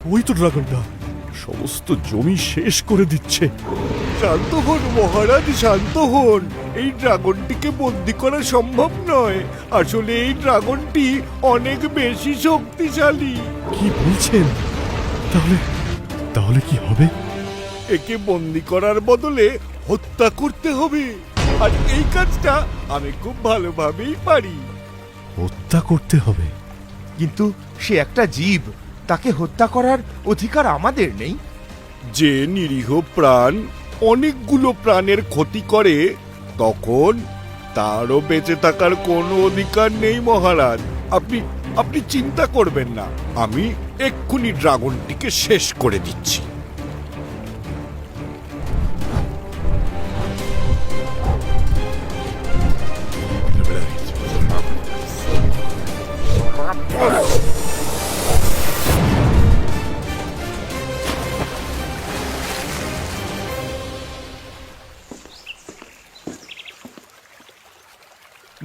ওই তো ড্রাগনটা সমস্ত জমি শেষ করে দিচ্ছে। শান্ত হন মহারাজ, শান্ত হন। এই ড্রাগনটিকে বন্দি করা সম্ভব নয়। আসলে এই ড্রাগনটি অনেক বেশি শক্তিশালী। কি বলছেন? তাহলে তাহলে কি হবে? একে বন্দি করার বদলে হত্যা করতে হবে। আর এই কাজটা আমি খুব ভালোভাবেই পারি। হত্যা করতে হবে? কিন্তু সে একটা জীব, তাকে হত্যা করার অধিকার আমাদের নেই। যে নিরীহ প্রাণ অনেকগুলো প্রাণের ক্ষতি করে, তখন তারও বেঁচে থাকার কোনো অধিকার নেই মহারাজ। আপনি আপনি চিন্তা করবেন না, আমি এক্ষুনি ড্রাগনটিকে শেষ করে দিচ্ছি।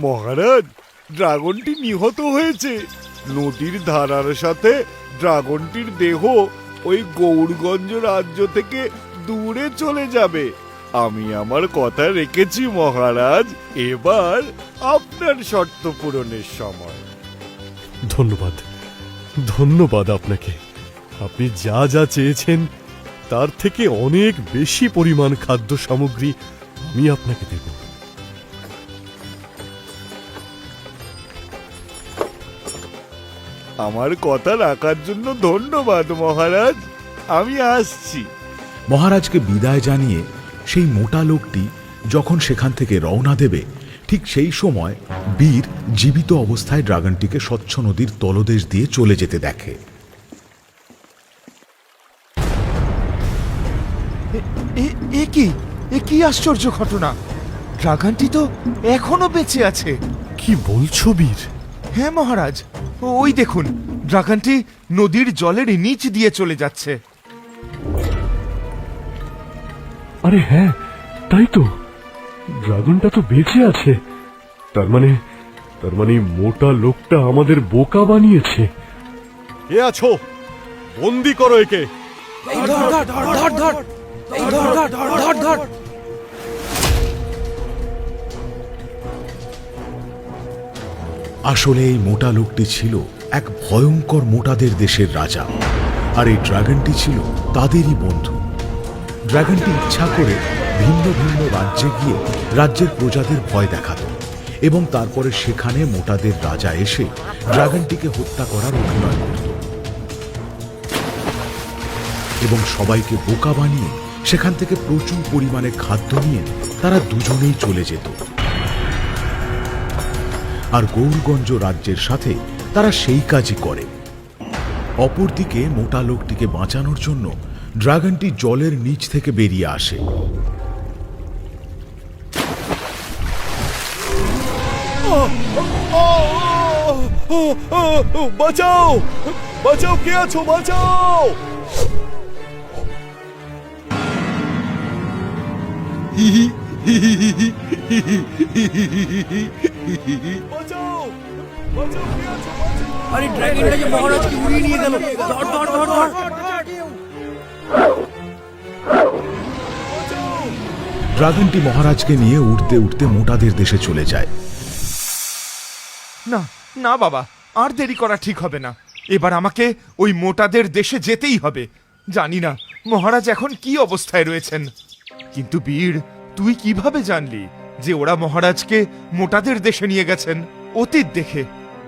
মহারাজ, ড্রাগনটি নিহত হয়েছে। নদীর ধারার সাথে ড্রাগনটির দেহ ওই গৌরগঞ্জ রাজ্য থেকে দূরে চলে যাবে। আমি আমার কথা রেখেছি মহারাজ। এবার আপনার শর্ত পূরণের সময়। ধন্যবাদ, ধন্যবাদ আপনাকে। আপনি যা যা চেয়েছেন তার থেকে অনেক বেশি পরিমাণ খাদ্য সামগ্রী আমি আপনাকে দেব। আমার কথা রাখার জন্য ধন্যবাদ মহারাজ। আমি আসছি। মহারাজকে বিদায় জানিয়ে সেই মোটা লোকটি যখন সেখান থেকে রওনা দেবে, ঠিক সেই সময় বীর জীবিত অবস্থায় ড্রাগনটিকে স্বচ্ছ নদীর তলদেশ দিয়ে চলে যেতে দেখে। এ কি আশ্চর্য ঘটনা! ড্রাগনটি তো এখনো বেঁচে আছে। কি বলছো বীর? হ্যাঁ মহারাজ, ওই দেখুন, ড্রাগনটি নদীর জলের নিচ দিয়ে চলে যাচ্ছে। আরে হ্যাঁ, তাই তো, ড্রাগনটা তো বেঁচে আছে। তার মানে মোটা লোকটা আমাদের বোকা বানিয়েছে। কে আছো? বন্দি করো একে। আসলে এই মোটা লোকটি ছিল এক ভয়ঙ্কর মোটাদের দেশের রাজা, আর এই ড্রাগনটি ছিল তাদেরই বন্ধু। ড্রাগনটি ইচ্ছা করে ভিন্ন ভিন্ন রাজ্যে গিয়ে রাজ্যের প্রজাদের ভয় দেখাত, এবং তারপরে সেখানে মোটাদের রাজা এসে ড্রাগনটিকে হত্যা করার অভিনয় করত, এবং সবাইকে বোকা বানিয়ে সেখান থেকে প্রচুর পরিমাণে খাদ্য নিয়ে তারা দুজনেই চলে যেত। আর গৌরগঞ্জ রাজ্যের সাথে তারা সেই কাজই করে। অপরদিকে মোটা লোকটিকে বাঁচানোর জন্য ড্রাগনটি জলের নিচ থেকে বেরিয়ে আসে। বাঁচাও, বাঁচাও, কে আছো? বাঁচাও! বাঁচাও, বাঁচাও, কে আছো? বাঁচাও! আরে ড্রাগনটা যে মহারাজকে উড়িয়ে নিয়ে গেল। ধর ধর ধর ধর। ড্রাগনটি মহারাজকে নিয়ে উড়তে উড়তে মোটাদের দেশে চলে যায়। না না বাবা, আর দেরি করা ঠিক হবে না। এবার আমাকে ওই মোটাদের দেশে যেতেই হবে। জানি না মহারাজ এখন কি অবস্থায় রয়েছেন। কিন্তু বীর, তুই কিভাবে জানলি যে ওরা মহারাজকে মোটাদের দেশে নিয়ে গেছেন? অতীত দেখে।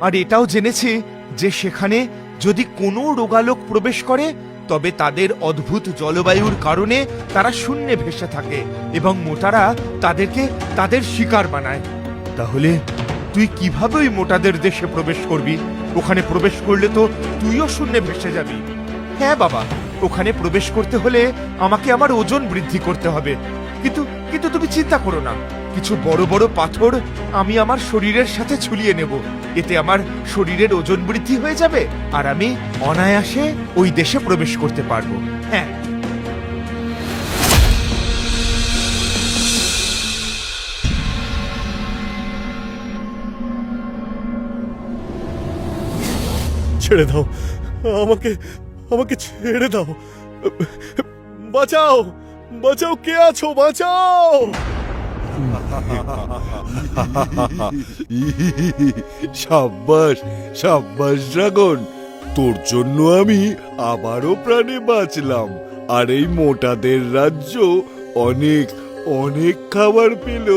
আর এটাও জেনেছি যে সেখানে যদি কোনো রোগালোক প্রবেশ করে, তবে তাদের অদ্ভুত জলবায়ুর কারণে তারা শূন্যে ভেসে থাকে এবং মোটারা তাদেরকে তাদের শিকার বানায়। তাহলে তুই কিভাবে ওই মোটাদের দেশে প্রবেশ করবি? ওখানে প্রবেশ করলে তো তুইও শূন্যে ভেসে যাবি। হ্যাঁ বাবা, ওখানে প্রবেশ করতে হলে আমাকে আমার ওজন বৃদ্ধি করতে হবে। কিন্তু কিন্তু তুমি চিন্তা করো না, কিছু বড় বড় পাথর আমি আমার শরীরের সাথে ঝুলিয়ে নেব। এতে আমার শরীরের ওজন বৃদ্ধি হয়ে যাবে, আর আমি অনায়াসে ওই দেশে প্রবেশ করতে পারবো। হ্যাঁ। ছেড়ে দাও আমাকে, আমাকে ছেড়ে দাও, বাঁচাও, বাঁচাও, কে আছো, বাঁচাও। সাব্বাস, সাব্বাস ড্রাগন, তোর জন্য আমি আবারও প্রাণে বাঁচলাম, আর এই মোটাদের রাজ্য অনেক অনেক খাবার পেল।